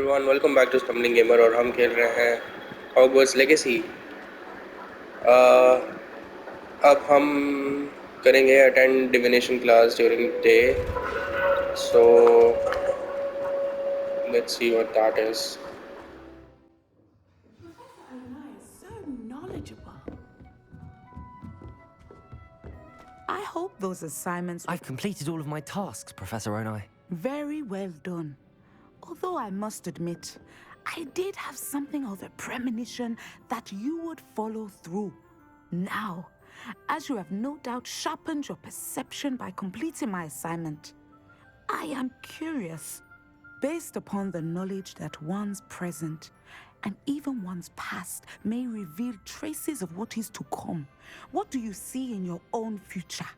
Everyone, welcome back to Stumbling Gamer. और हम खेल रहे हैं हॉगवर्ट्स लेगेसी। अब हम करेंगे attend divination class during day, so let's see what that is. Professor Onai is so knowledgeable. I hope those assignments were I've completed all of my tasks, Professor Onai. very well done. Although I must admit, I did have something of a premonition that you would follow through. Now, as you have no doubt sharpened your perception by completing my assignment, I am curious, based upon the knowledge that one's present and even one's past may reveal traces of what is to come. What do you see in your own future?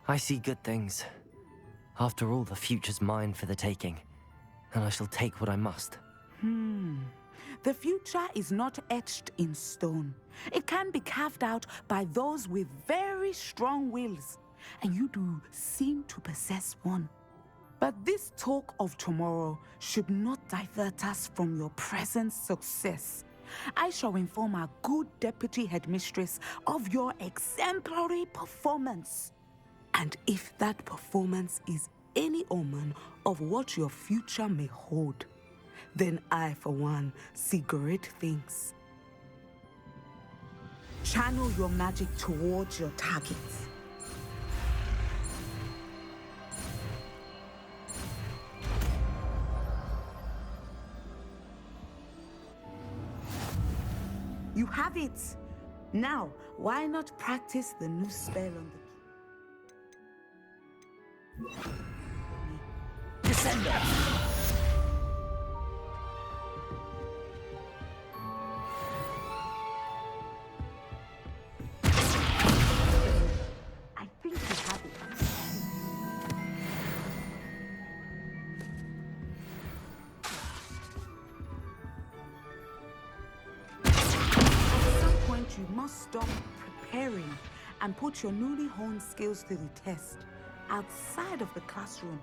I see good things. After all, the future's mine for the taking, and I shall take what I must. The future is not etched in stone. It can be carved out by those with very strong wills, and you do seem to possess one. But this talk of tomorrow should not divert us from your present success. I shall inform our good deputy headmistress of your exemplary performance. And if that performance is any omen of what your future may hold, then I, for one, see great things. Channel your magic towards your targets. You have it! Now, why not practice the new spell on the... Descendo! I think you have it. At some point, you must stop preparing and put your newly honed skills to the test outside of the classroom.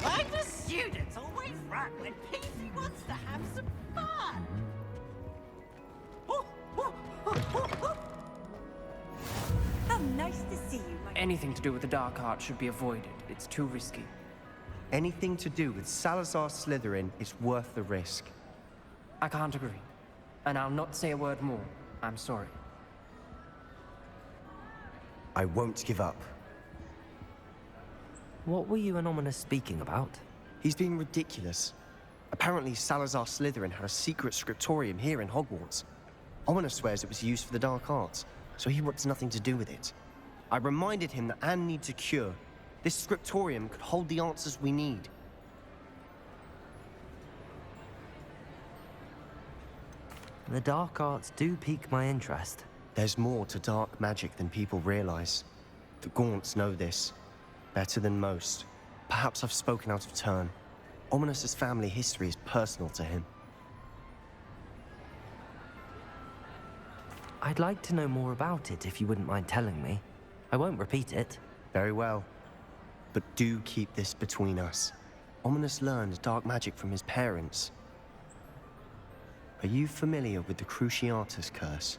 Like the students always run when Pacey wants to have some fun. How nice to see you, my... Anything to do with the dark arts should be avoided. It's too risky. Anything to do with Salazar Slytherin is worth the risk. I can't agree. And I'll not say a word more. I'm sorry. I won't give up. What were you and Ominous speaking about? He's being ridiculous. Apparently Salazar Slytherin had a secret scriptorium here in Hogwarts. Ominous swears it was used for the dark arts, so he wants nothing to do with it. I reminded him that Anne needs a cure. This scriptorium could hold the answers we need. The dark arts do pique my interest. There's more to dark magic than people realize. The Gaunts know this. Better than most. Perhaps I've spoken out of turn. Ominous's family history is personal to him. I'd like to know more about it if you wouldn't mind telling me. I won't repeat it. Very well. But do keep this between us. Ominous learned dark magic from his parents. Are you familiar with the Cruciatus curse?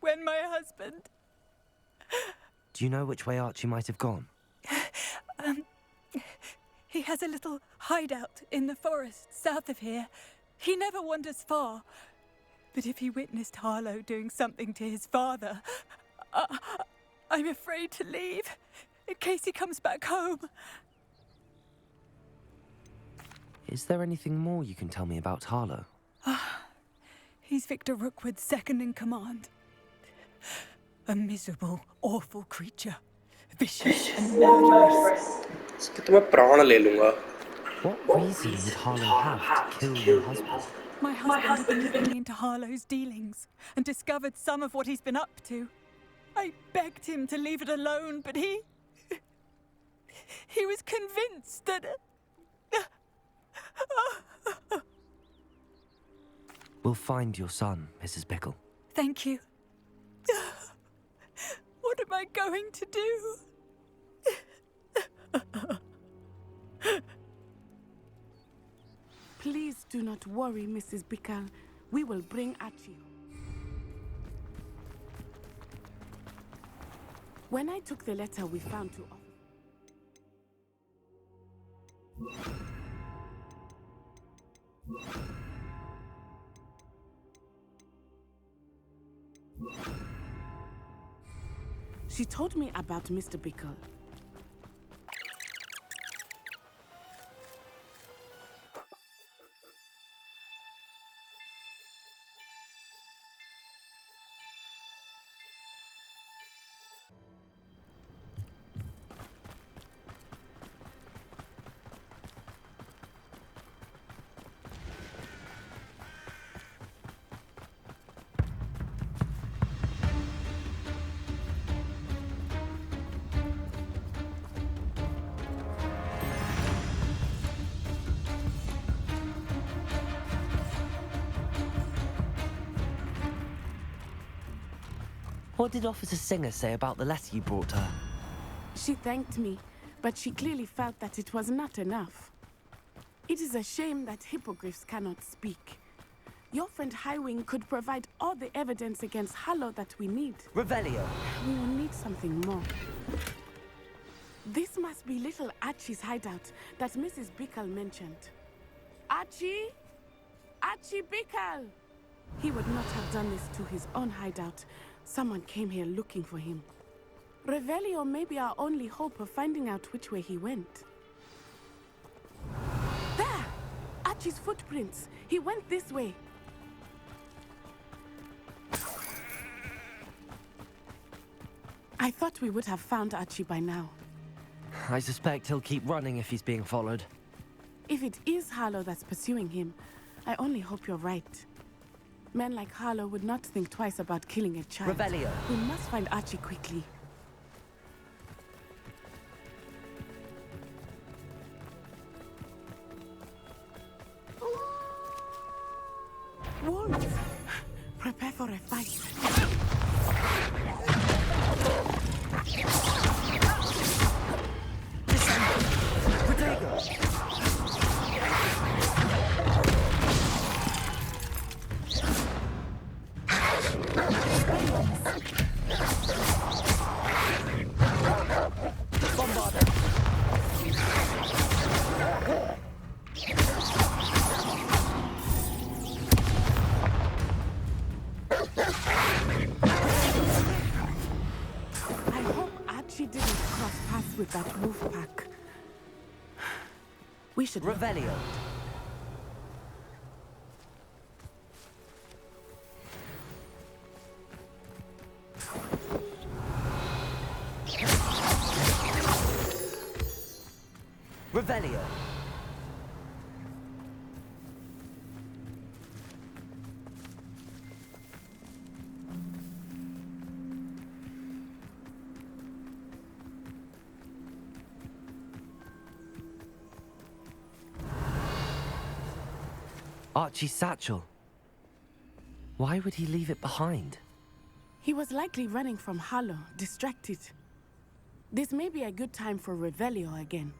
when my husband... Do you know which way Archie might have gone? He has a little hideout in the forest south of here. He never wanders far. But if he witnessed Harlow doing something to his father, I'm afraid to leave in case he comes back home. Is there anything more you can tell me about Harlow? He's Victor Rookwood's second in command. A miserable, awful creature. Vicious and murderous. इसके तो मैं प्राण ले लूँगा. What reason would Harlow have to kill your husband? My husband had been looking into Harlow's dealings and discovered some of what he's been up to. I begged him to leave it alone, but he was convinced that... We'll find your son, Mrs. Bickle. Thank you. What am I going to do? Please do not worry, Mrs. Bickle. We will bring Archie. When I took the letter we found to She told me about Mr. Bickle. What did Officer Singer say about the letter you brought her? She thanked me, but she clearly felt that it was not enough. It is a shame that hippogriffs cannot speak. Your friend Highwing could provide all the evidence against Harlow that we need. Revelio! We will need something more. This must be little Archie's hideout that Mrs. Bickle mentioned. Archie? Archie Bickle! He would not have done this to his own hideout. Someone came here looking for him. Revelio may be our only hope of finding out which way he went. There! Archie's footprints. He went this way. I thought we would have found Archie by now. I suspect he'll keep running if he's being followed. If it is Harlow that's pursuing him, I only hope you're right. Men like Harlow would not think twice about killing a child. Revelio! We must find Archie quickly. Wolves! Prepare for a fight. With that wolf pack. We should... Revelio! Revelio! Archie's satchel. Why would he leave it behind? He was likely running from Harlow, distracted. This may be a good time for Revelio again.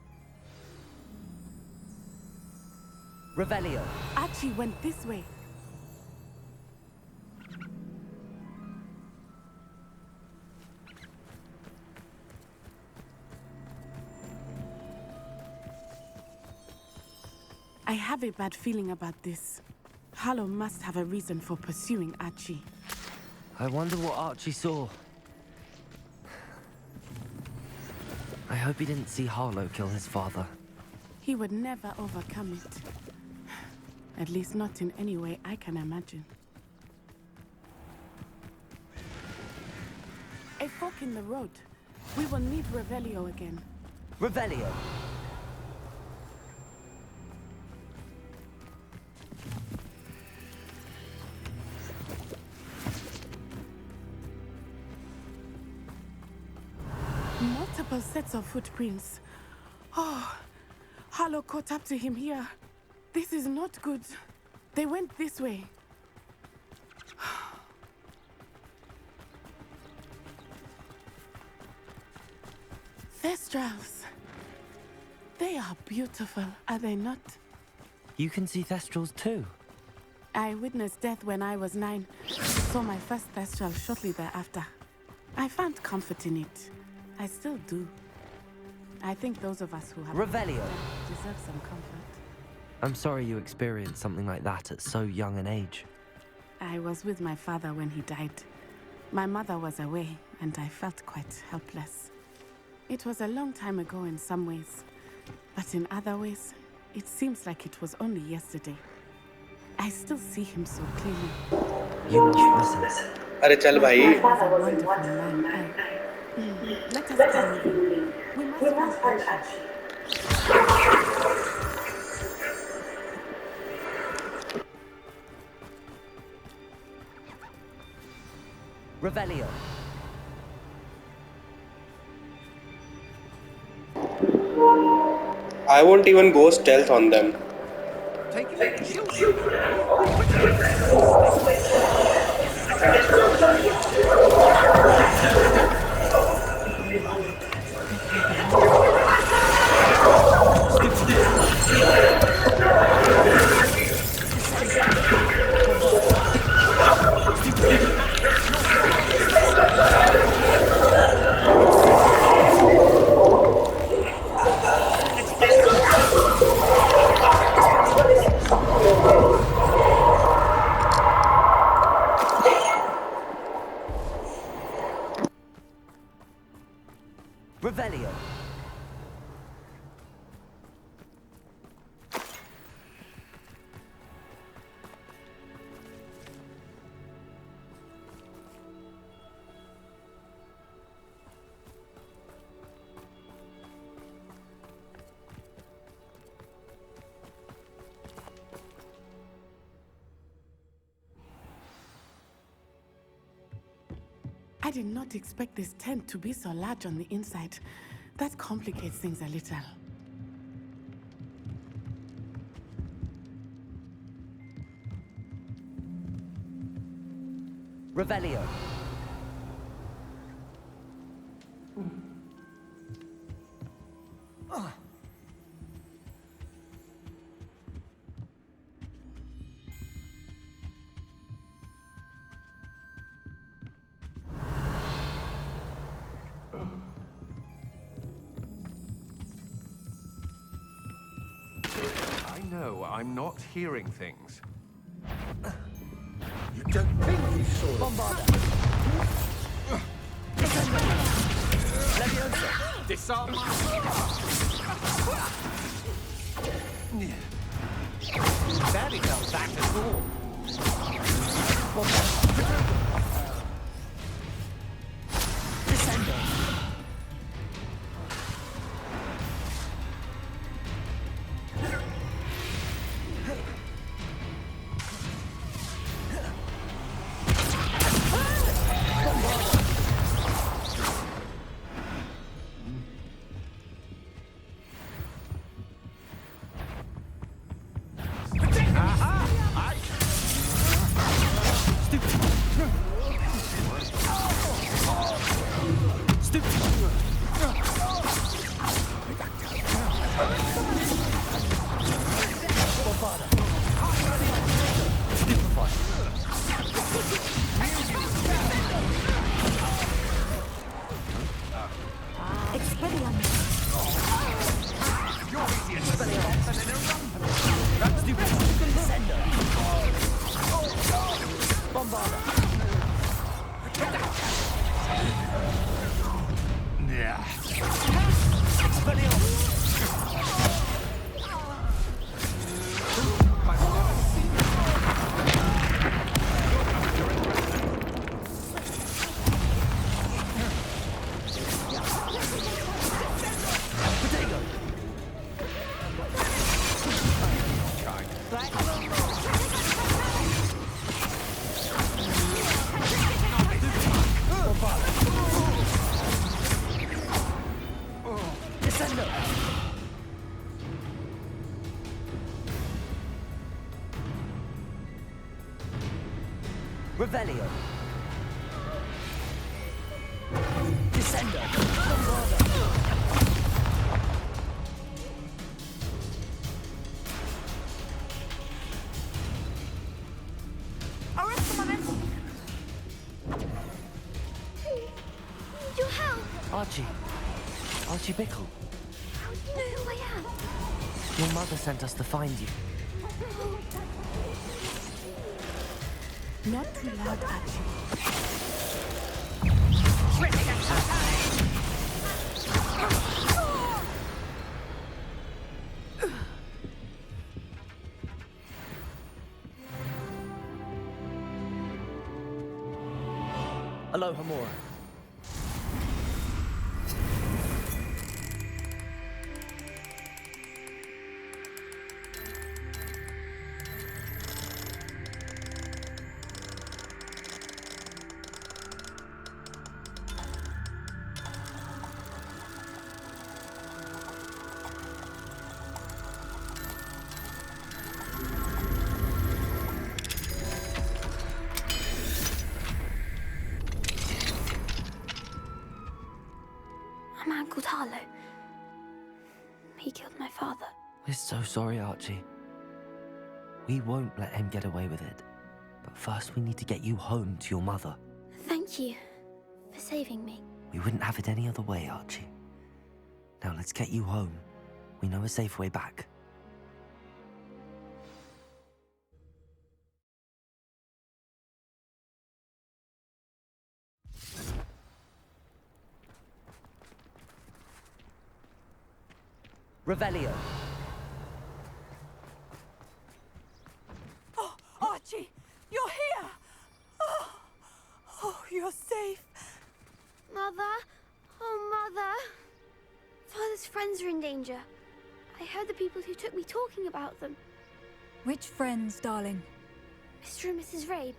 Revelio! Archie went this way. I have a bad feeling about this. Harlow must have a reason for pursuing Archie. I wonder what Archie saw. I hope he didn't see Harlow kill his father. He would never overcome it. At least not in any way I can imagine. A fork in the road. We will need Revelio again. Revelio! Multiple sets of footprints. Oh, Harlow caught up to him here. This is not good. They went this way. Thestrals. They are beautiful, are they not? You can see Thestrals too. I witnessed death when I was 9. Saw my first Thestral shortly thereafter. I found comfort in it. I still do. I think those of us who have Revelio deserve some comfort. I'm sorry you experienced something like that at so young an age. I was with my father when he died. My mother was away, and I felt quite helpless. It was a long time ago in some ways, but in other ways, it seems like it was only yesterday. I still see him so clearly. You must listen. अरे चल भाई. My father was a wonderful man. Let us keep moving. We must find Archie. Revelio. I won't even go stealth on them. Revelio. I did not expect this tent to be so large on the inside. That complicates things a little. Revelio. No, I'm not hearing things. You don't think he saw it? Bombarda. Disarm! Barely felt that at all. Descendo. Revelio. Descendo. Arresto, Your help! Archie. Archie Bickle. How do you know who I am? Your mother sent us to find you. Not too loud, Archie. Aloha Mora. A man called Harlow. He killed my father. We're so sorry, Archie. We won't let him get away with it. But first we need to get you home to your mother. Thank you for saving me. We wouldn't have it any other way, Archie. Now let's get you home. We know a safe way back. Revelio. Oh, Archie, you're here! Oh, you're safe. Mother? Oh, Mother. Father's friends are in danger. I heard the people who took me talking about them. Which friends, darling? Mr. and Mrs. Rabe.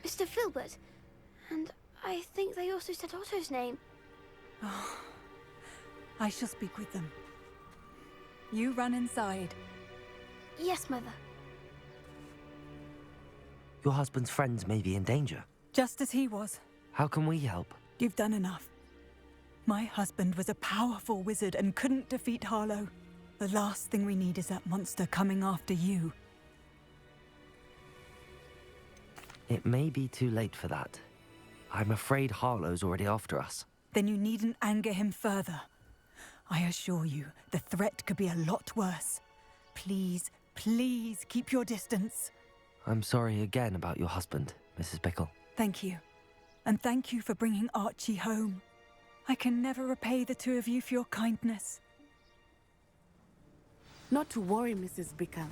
Mr. Filbert. And I think they also said Otto's name. Oh, I shall speak with them. You run inside. Yes, Mother. Your husband's friends may be in danger. Just as he was. How can we help? You've done enough. My husband was a powerful wizard and couldn't defeat Harlow. The last thing we need is that monster coming after you. It may be too late for that. I'm afraid Harlow's already after us. Then you needn't anger him further. I assure you, the threat could be a lot worse. Please, please keep your distance. I'm sorry again about your husband, Mrs. Bickle. Thank you. And thank you for bringing Archie home. I can never repay the two of you for your kindness. Not to worry, Mrs. Bickle.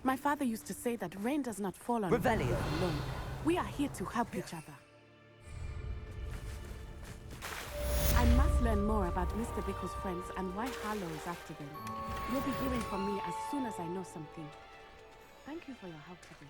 My father used to say that rain does not fall on Revelio. those alone. We are here to help each other. I must learn more about Mr. Bickle's friends and why Harlow is after them. You'll be hearing from me as soon as I know something. Thank you for your help today.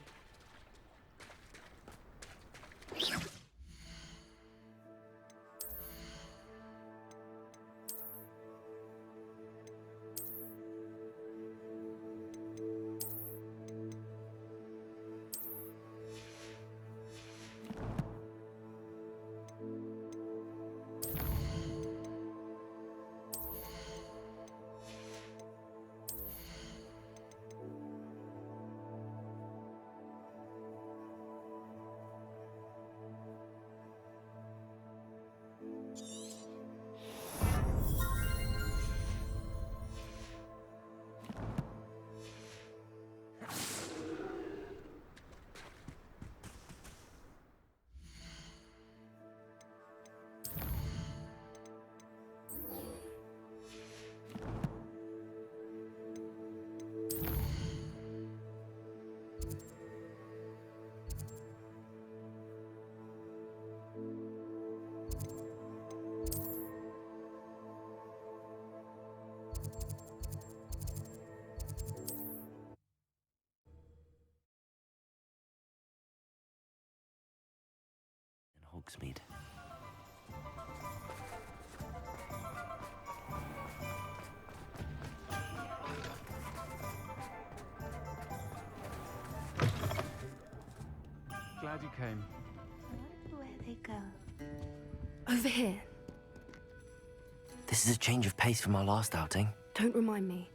Hogsmeade. glad you came. I wonder where they go. Over here. This is a change of pace from our last outing. Don't remind me.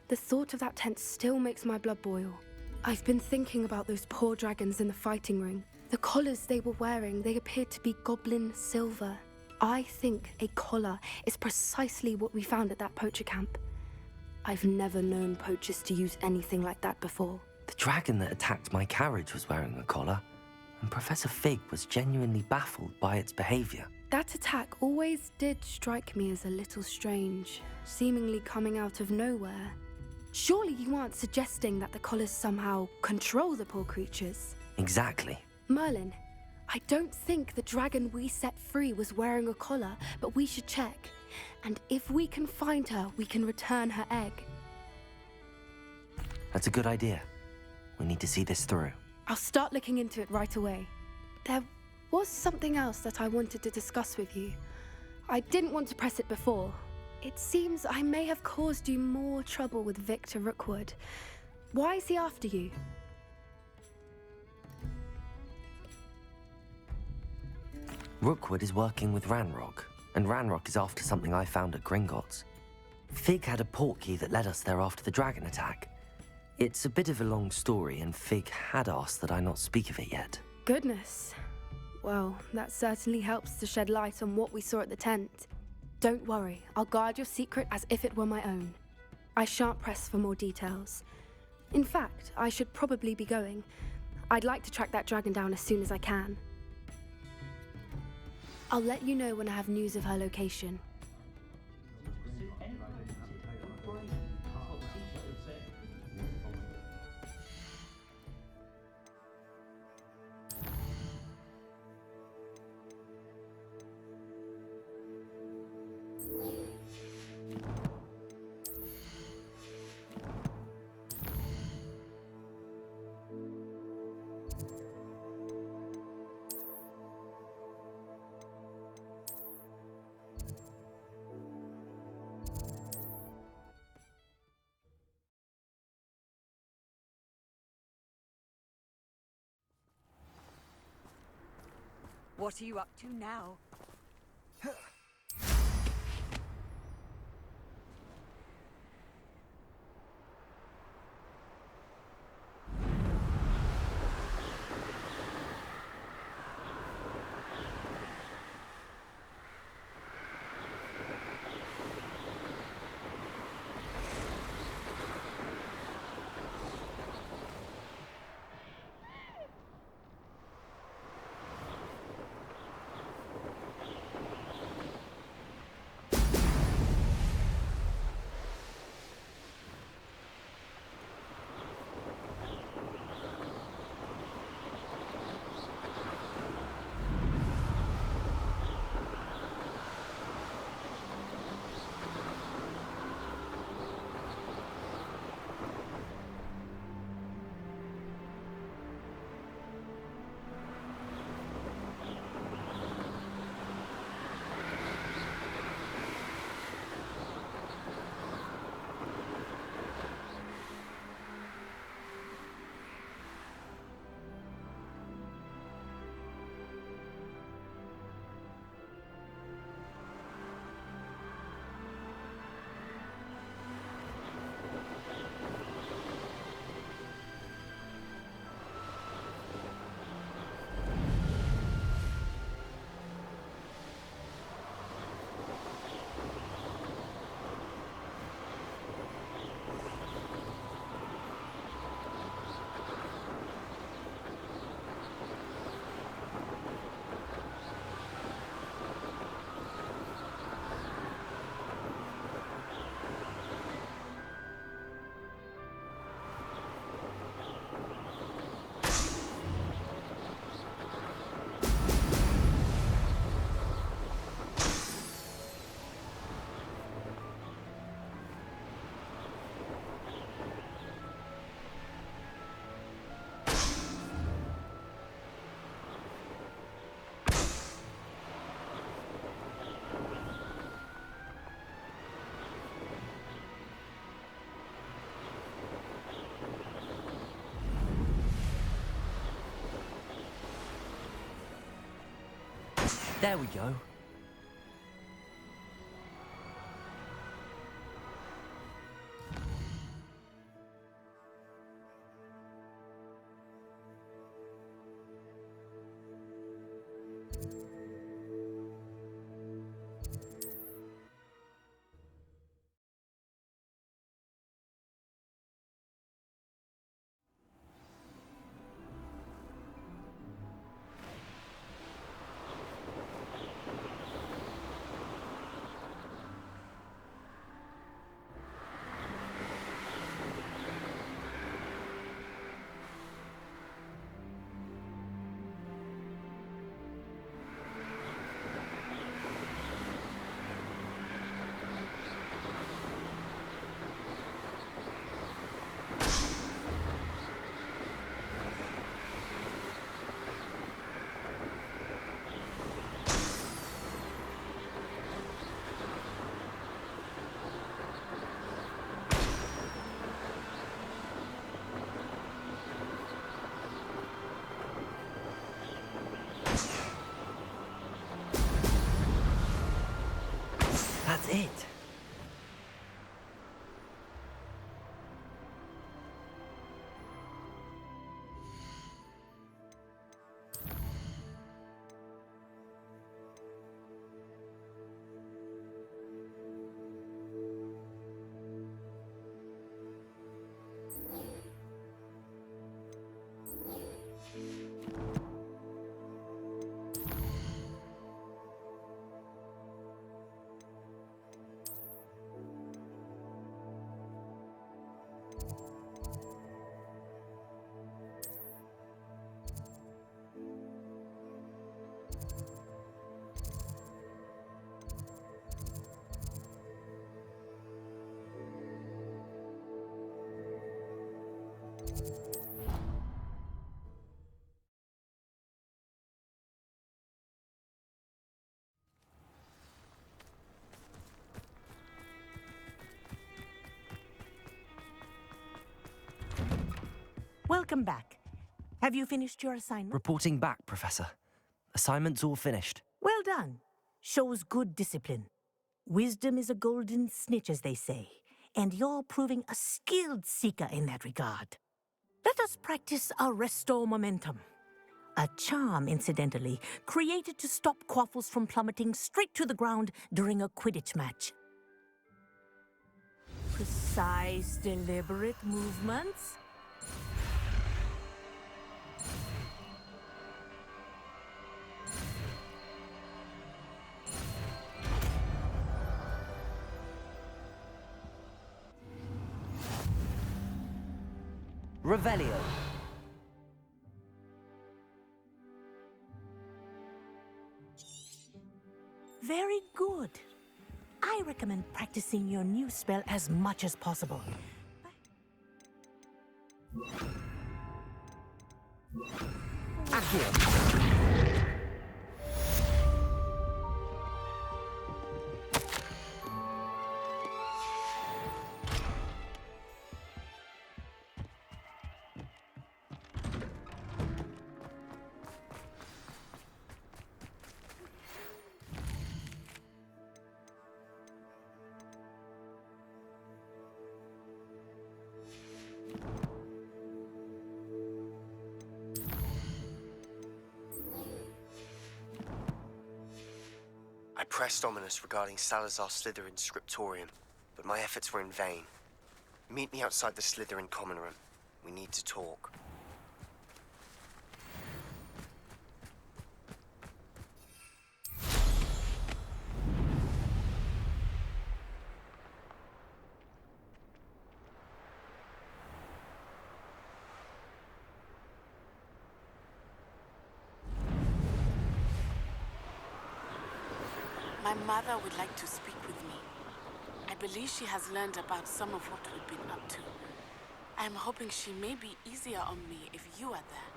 The thought of that tent still makes my blood boil. I've been thinking about those poor dragons in the fighting ring. The collars they were wearing, they appeared to be goblin silver. I think a collar is precisely what we found at that poacher camp. I've never known poachers to use anything like that before. The dragon that attacked my carriage was wearing a collar, and Professor Fig was genuinely baffled by its behavior. That attack always did strike me as a little strange, seemingly coming out of nowhere. Surely you aren't suggesting that the collars somehow control the poor creatures? Exactly. Merlin, I don't think the dragon we set free was wearing a collar, but we should check. And if we can find her, we can return her egg. That's a good idea. We need to see this through. I'll start looking into it right away. There was something else that I wanted to discuss with you. I didn't want to press it before. It seems I may have caused you more trouble with Victor Rookwood. Why is he after you? Rookwood is working with Ranrock, and Ranrock is after something I found at Gringotts. Fig had a portkey that led us there after the dragon attack. It's a bit of a long story, and Fig had asked that I not speak of it yet. Goodness. Well, that certainly helps to shed light on what we saw at the tent. Don't worry, I'll guard your secret as if it were my own. I shan't press for more details. In fact, I should probably be going. I'd like to track that dragon down as soon as I can. I'll let you know when I have news of her location. What are you up to now? There we go. That's it. Welcome back. Have you finished your assignment? Reporting back, Professor. Assignment's all finished. Well done. Shows good discipline. Wisdom is a golden snitch, as they say, and you're proving a skilled seeker in that regard. Let us practice Arresto momentum. A charm, incidentally, created to stop quaffles from plummeting straight to the ground during a Quidditch match. Precise, deliberate movements. Revelio. Very good. I recommend practicing your new spell as much as possible. Accio. I pressed Ominous regarding Salazar Slytherin's scriptorium, but my efforts were in vain. Meet me outside the Slytherin common room. We need to talk. My mother would like to speak with me. I believe she has learned about some of what we've been up to. I'm hoping she may be easier on me if you are there.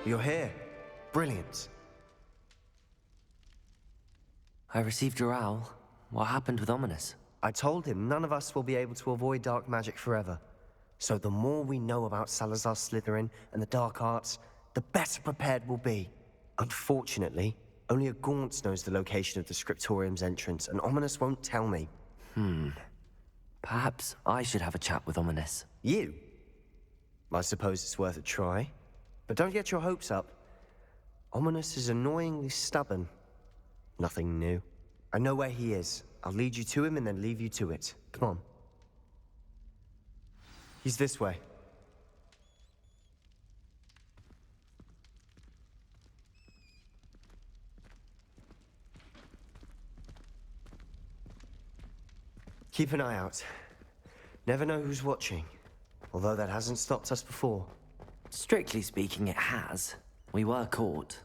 You're here. Brilliant. I received your owl. What happened with Ominous? I told him none of us will be able to avoid dark magic forever. So the more we know about Salazar Slytherin and the dark arts, the better prepared we'll be. Unfortunately, only a Gaunt knows the location of the Scriptorium's entrance, and Ominous won't tell me. Perhaps I should have a chat with Ominous. You? I suppose it's worth a try. But don't get your hopes up. Ominous is annoyingly stubborn. Nothing new. I know where he is. I'll lead you to him and then leave you to it. Come on. He's this way. Keep an eye out. Never know who's watching. Although that hasn't stopped us before. Strictly speaking, it has. We were caught.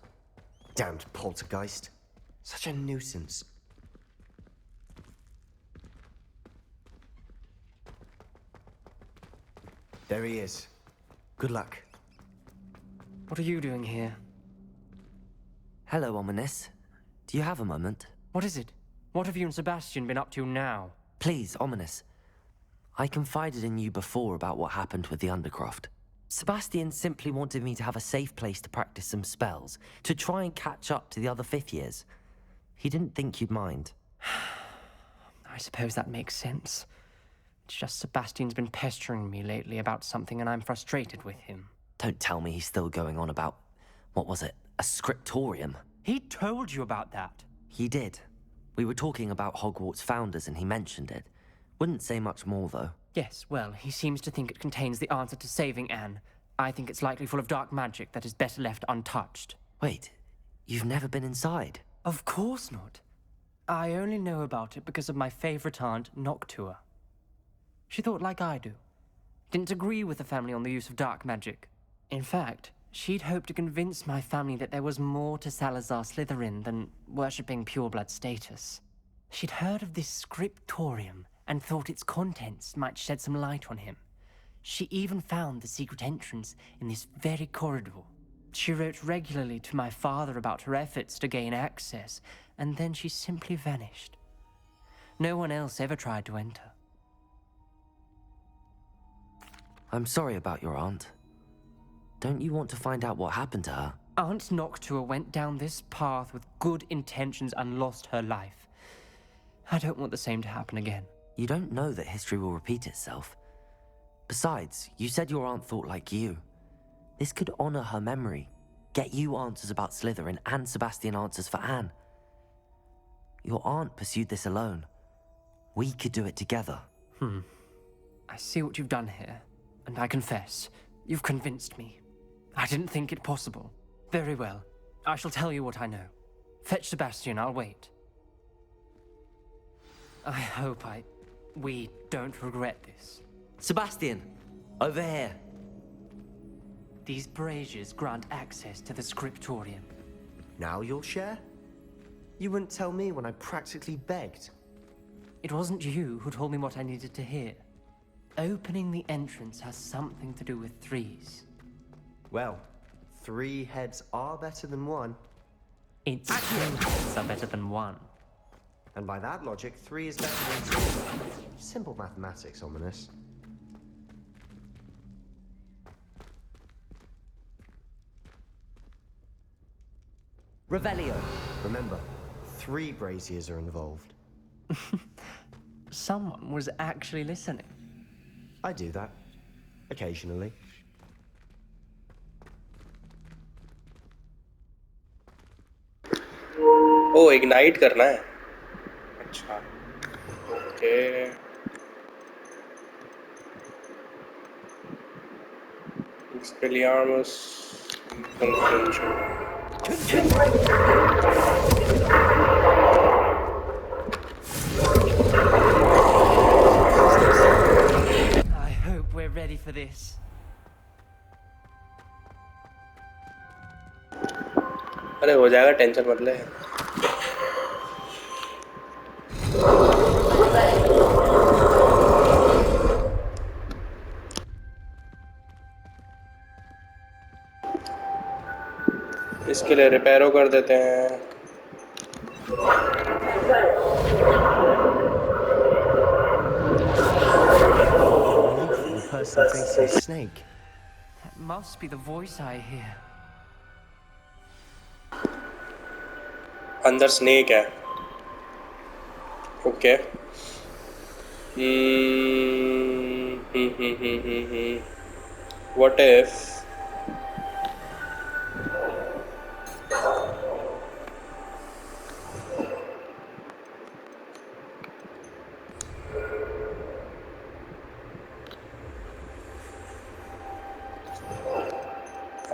Damned poltergeist. Such a nuisance. There he is. Good luck. What are you doing here? Hello, Ominous. Do you have a moment? What is it? What have you and Sebastian been up to now? Please, Ominous. I confided in you before about what happened with the Undercroft. Sebastian simply wanted me to have a safe place to practice some spells, to try and catch up to the other fifth years. He didn't think you'd mind. I suppose that makes sense. It's just Sebastian's been pestering me lately about something and I'm frustrated with him. Don't tell me he's still going on about, what was it, a scriptorium? He told you about that. He did. We were talking about Hogwarts founders and he mentioned it. Wouldn't say much more, though. Yes, well, he seems to think it contains the answer to saving Anne. I think it's likely full of dark magic that is better left untouched. Wait, you've never been inside? Of course not. I only know about it because of my favorite aunt, Noctua. She thought like I do. Didn't agree with the family on the use of dark magic. In fact, she'd hoped to convince my family that there was more to Salazar Slytherin than worshipping pureblood status. She'd heard of this scriptorium and thought its contents might shed some light on him. She even found the secret entrance in this very corridor. She wrote regularly to my father about her efforts to gain access, and then she simply vanished. No one else ever tried to enter. I'm sorry about your aunt. Don't you want to find out what happened to her? Aunt Noctua went down this path with good intentions and lost her life. I don't want the same to happen again. You don't know that history will repeat itself. Besides, you said your aunt thought like you. This could honor her memory, get you answers about Slytherin and Sebastian answers for Anne. Your aunt pursued this alone. We could do it together. I see what you've done here, and I confess, you've convinced me. I didn't think it possible. Very well. I shall tell you what I know. Fetch Sebastian, I'll wait. I hope we don't regret this. Sebastian, over here. These braziers grant access to the scriptorium. Now you'll share? You wouldn't tell me when I practically begged. It wasn't you who told me what I needed to hear. Opening the entrance has something to do with threes. Well, 3 heads are better than 1. It's 3 heads are better than 1. And by that logic, 3 is better than 2. Simple mathematics, Ominous. Revelio. Remember, 3 braziers are involved. Someone was actually listening. I do that. Occasionally. Oh ignite करना है अच्छा okay Expelliarmus I hope we're ready for this. अरे हो जाएगा tension मत ले इसके लिए रिपेयरो कर देते हैं. The person facing a snake. That must be the voice I hear. अंदर स्नेक है. Okay. What if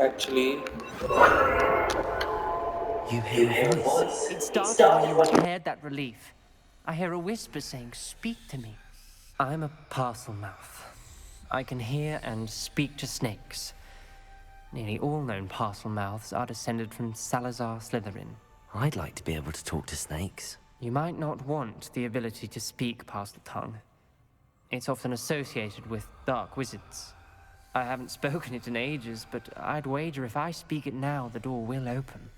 actually You hear a voice. It started when you repaired that relief. I hear a whisper saying, "Speak to me." I'm a parcel mouth. I can hear and speak to snakes. Nearly all known parcel mouths are descended from Salazar Slytherin. I'd like to be able to talk to snakes. You might not want the ability to speak parcel tongue. It's often associated with dark wizards. I haven't spoken it in ages, but I'd wager if I speak it now, the door will open.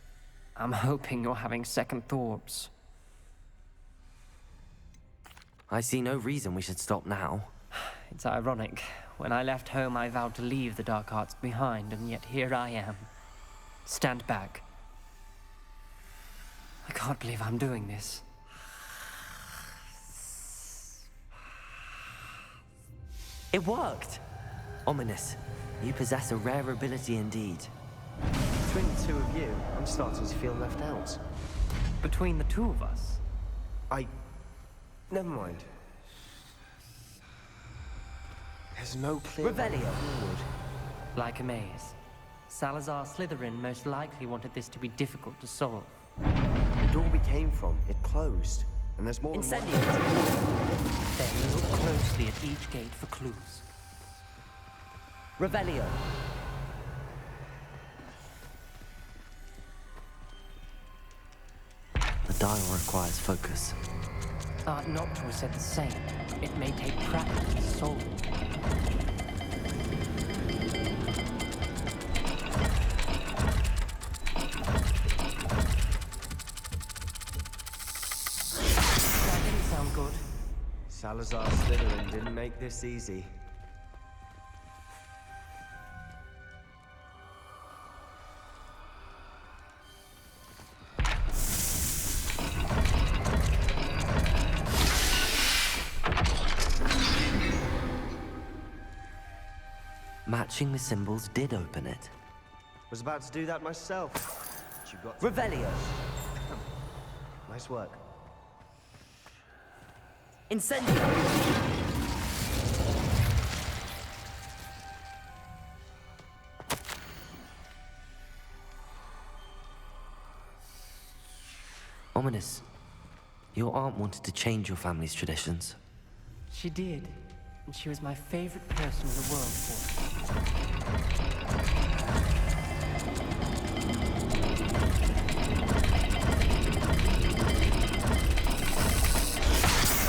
I'm hoping you're having second thoughts. I see no reason we should stop now. It's ironic. When I left home, I vowed to leave the dark arts behind, and yet here I am. Stand back. I can't believe I'm doing this. It worked! Ominous. You possess a rare ability indeed. Between the two of you, I'm starting to feel left out. Between the two of us? Never mind. There's no clear way forward. Like a maze. Salazar Slytherin most likely wanted this to be difficult to solve. The door we came from, it closed. And there's more Incendio! Then look closely at each gate for clues. Revelio! The dial requires focus. Art Noctua said the same. It may take practice to solve it. That didn't sound good. Salazar Slytherin didn't make this easy. Matching the symbols did open it. Was about to do that myself. But you got Revelio! Nice work. Incendio! Ominous. Your aunt wanted to change your family's traditions. She did. And she was my favorite person in the world for it.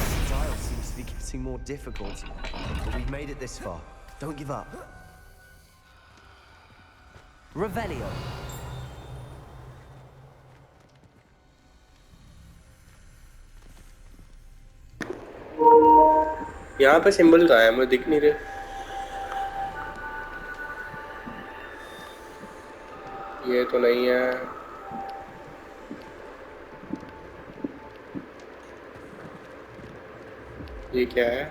The dial seems to be getting more difficult. But we've made it this far. Don't give up. Revelio! यहाँ पे symbol कहाँ है? मुझे दिख नहीं रहे. ये तो नहीं है. ये क्या है?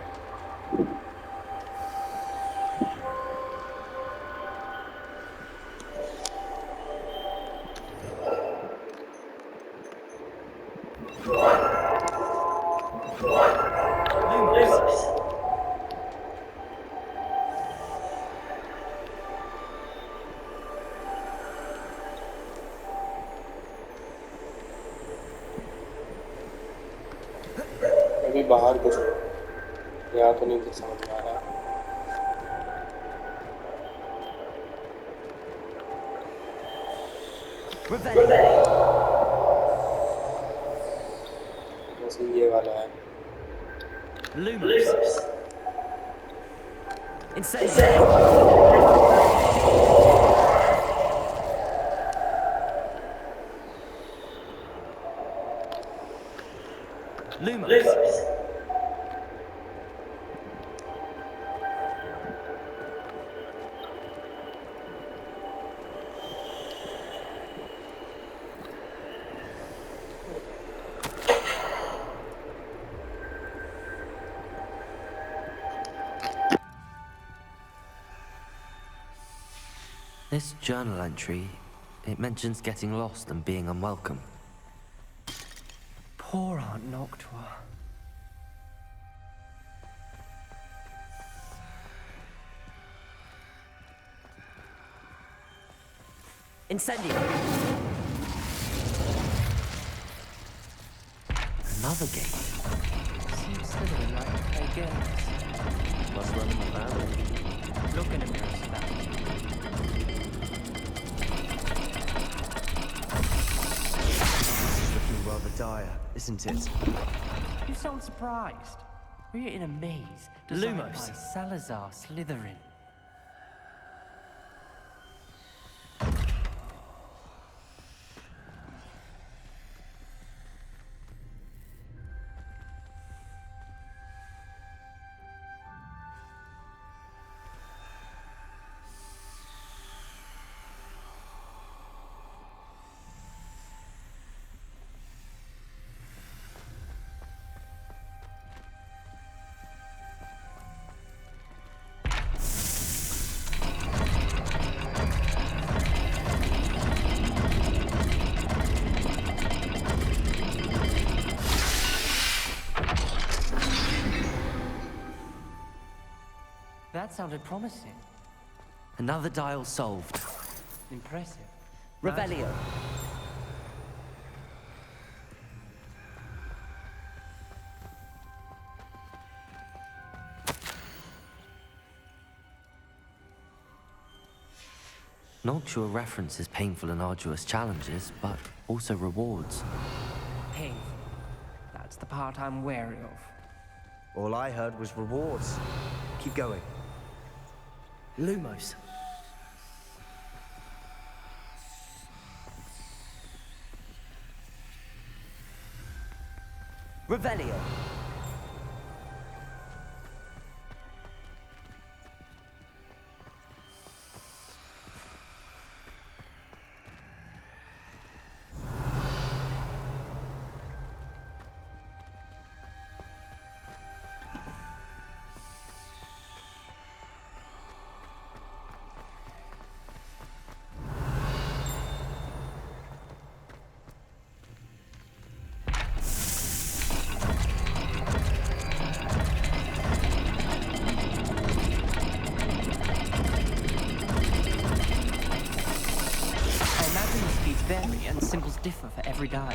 अभी बाहर कुछ यहाँ तो नहीं कुछ समझ आ रहा. वैसे ये वाला है. Luminous! Incendio! This journal entry, it mentions getting lost and being unwelcome. Poor Aunt Noctua. Incendio! Another gate. Seems Slytherin like to play games. Must run in the family. Look in a mirror, Sebastian. This is looking rather dire, isn't it? You sound surprised. We're in a maze designed by Lumos. Salazar Slytherin. That sounded promising. Another dial solved. Impressive. Revelio. Noctua references painful and arduous challenges, but also rewards. Painful. That's the part I'm wary of. All I heard was rewards. Keep going. Lumos. Revelio. Vary and symbols differ for every dial.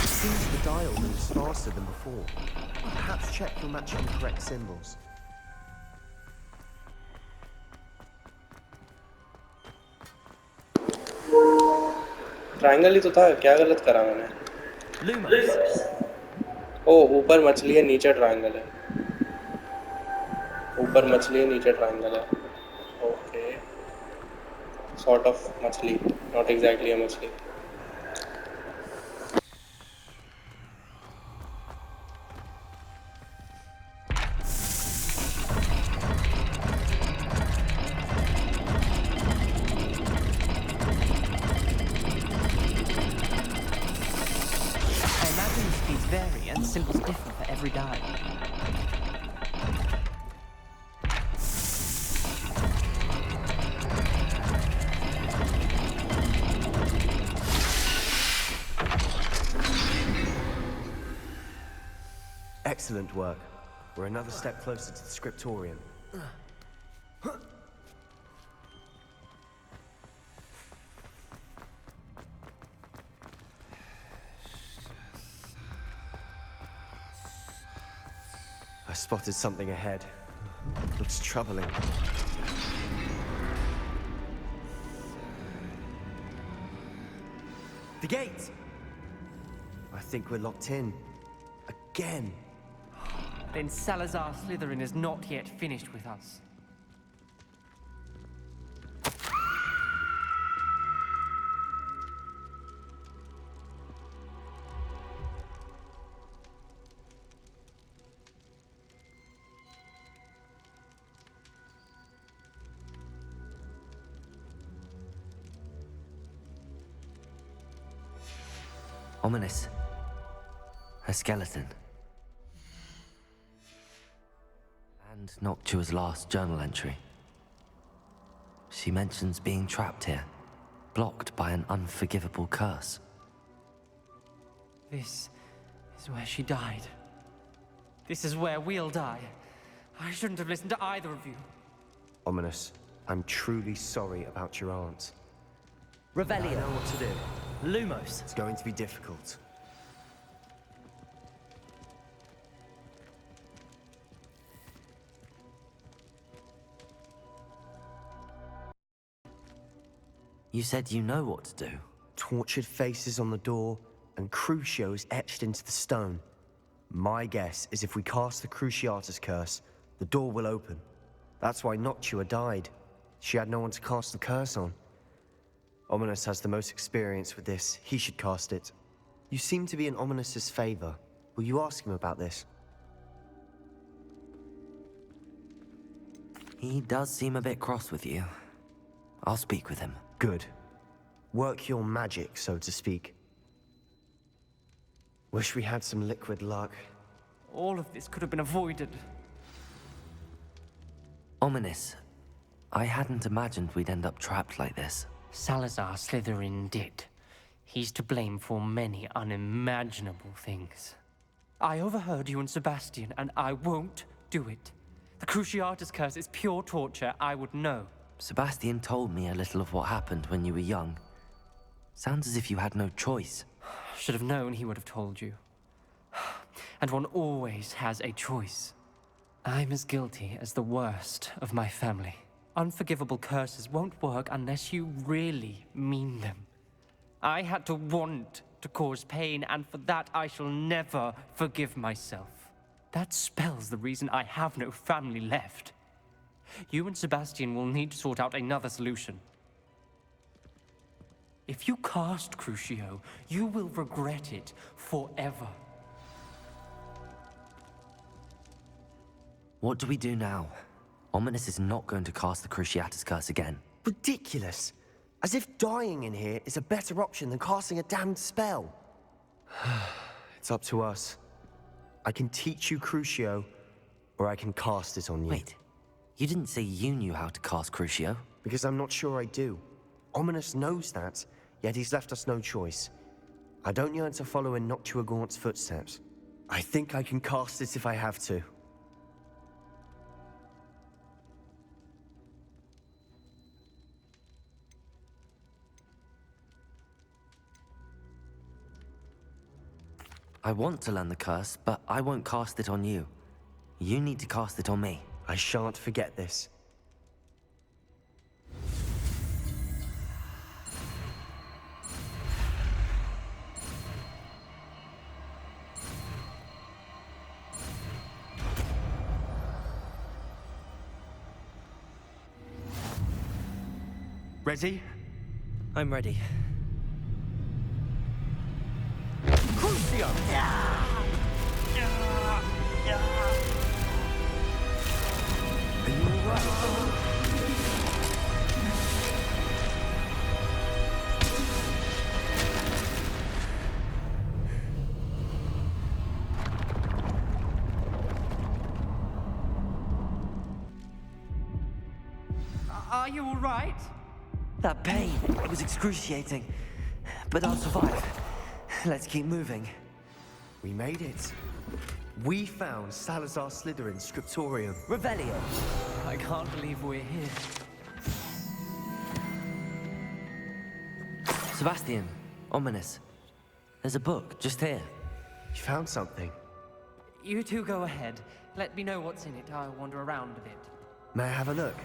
Seems the dial moves faster than before. Perhaps check you're matching the correct symbols. Triangle ही तो था, क्या गलत करा मैंने? ओह, ऊपर मछली है, नीचे ट्रायंगल है. ऊपर मछली है, नीचे ट्रायंगल है. ओके. Sort of मछली, not exactly a मछली. Vary and symbols differ for every dial. Excellent work. We're another step closer to the scriptorium. I spotted something ahead. Looks troubling. The gate! I think we're locked in. Again. Then Salazar Slytherin is not yet finished with us. Ominous. A skeleton. And Noctua's last journal entry. She mentions being trapped here, blocked by an unforgivable curse. This is where she died. This is where we'll die. I shouldn't have listened to either of you. Ominous, I'm truly sorry about your aunt. Revelio. I know what to do. Lumos. It's going to be difficult. You said you know what to do. Tortured faces on the door, and Crucio is etched into the stone. My guess is if we cast the Cruciatus curse, the door will open. That's why Noctua died. She had no one to cast the curse on. Ominous has the most experience with this. He should cast it. You seem to be in Ominous's favor. Will you ask him about this? He does seem a bit cross with you. I'll speak with him. Good. Work your magic, so to speak. Wish we had some liquid luck. All of this could have been avoided. Ominous. I hadn't imagined we'd end up trapped like this. Salazar Slytherin did. He's to blame for many unimaginable things. I overheard you and Sebastian, and I won't do it. The Cruciatus curse is pure torture. I would know. Sebastian told me a little of what happened when you were young. Sounds as if you had no choice. Should have known he would have told you. And one always has a choice. I'm as guilty as the worst of my family. Unforgivable curses won't work unless you really mean them. I had to want to cause pain, and for that I shall never forgive myself. That spells the reason I have no family left. You and Sebastian will need to sort out another solution. If you cast Crucio, you will regret it forever. What do we do now? Ominous is not going to cast the Cruciatus curse again. Ridiculous! As if dying in here is a better option than casting a damned spell. It's up to us. I can teach you Crucio, or I can cast it on you. Wait, you didn't say you knew how to cast Crucio? Because I'm not sure I do. Ominous knows that, yet he's left us no choice. I don't yearn to follow in Noctua Gaunt's footsteps. I think I can cast it if I have to. I want to learn the curse, but I won't cast it on you. You need to cast it on me. I shan't forget this. Ready? I'm ready. Crucio! Are you alright? Are you all right? That pain, it was excruciating. But I'll survive. Let's keep moving. We made it. We found Salazar Slytherin's scriptorium. Revelio. I can't believe we're here. Sebastian, Ominous. There's a book just here. You found something. You two go ahead. Let me know what's in it. I'll wander around a bit. May I have a look?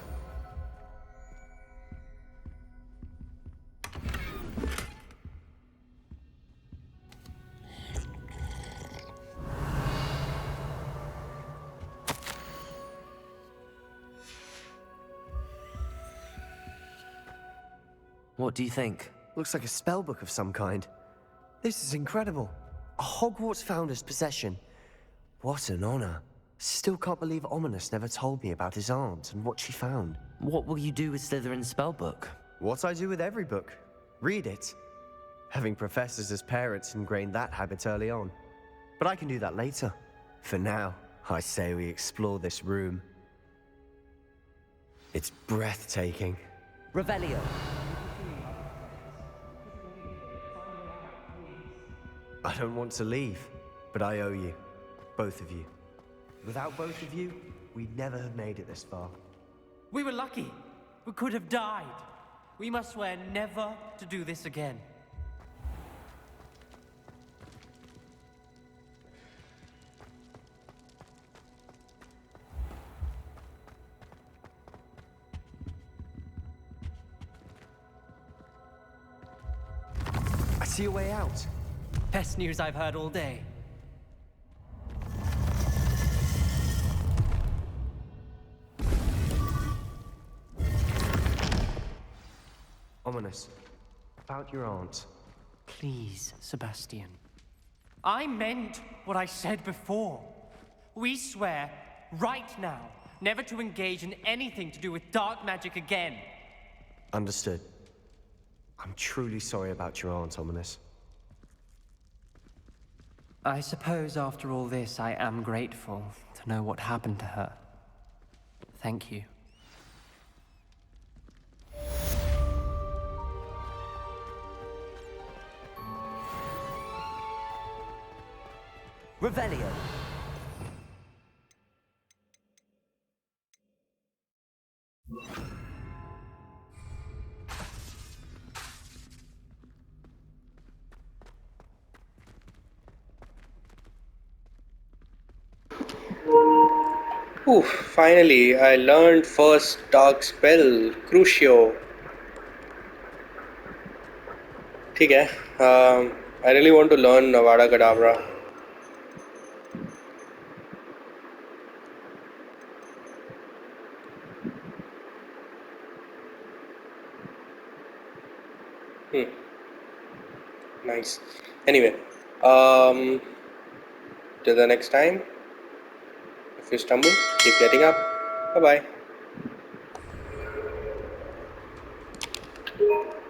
What do you think? Looks like a spellbook of some kind. This is incredible. A Hogwarts founder's possession. What an honor. Still can't believe Ominous never told me about his aunt and what she found. What will you do with Slytherin's spellbook? What I do with every book. Read it. Having professors as parents ingrained that habit early on. But I can do that later. For now, I say we explore this room. It's breathtaking. Revelio. I don't want to leave, but I owe you. Both of you. Without both of you, we'd never have made it this far. We were lucky. We could have died. We must swear never to do this again. I see a way out. Best news I've heard all day. Ominous. About your aunt. Please, Sebastian. I meant what I said before. We swear, right now, never to engage in anything to do with dark magic again. Understood. I'm truly sorry about your aunt, Ominous. I suppose after all this, I am grateful to know what happened to her. Thank you. Revelio. Oof, finally, I learned first dark spell, Crucio. ठीक है. I really want to learn Avada Kedavra. Nice. Anyway, till the next time. If you stumble, keep getting up. Bye bye.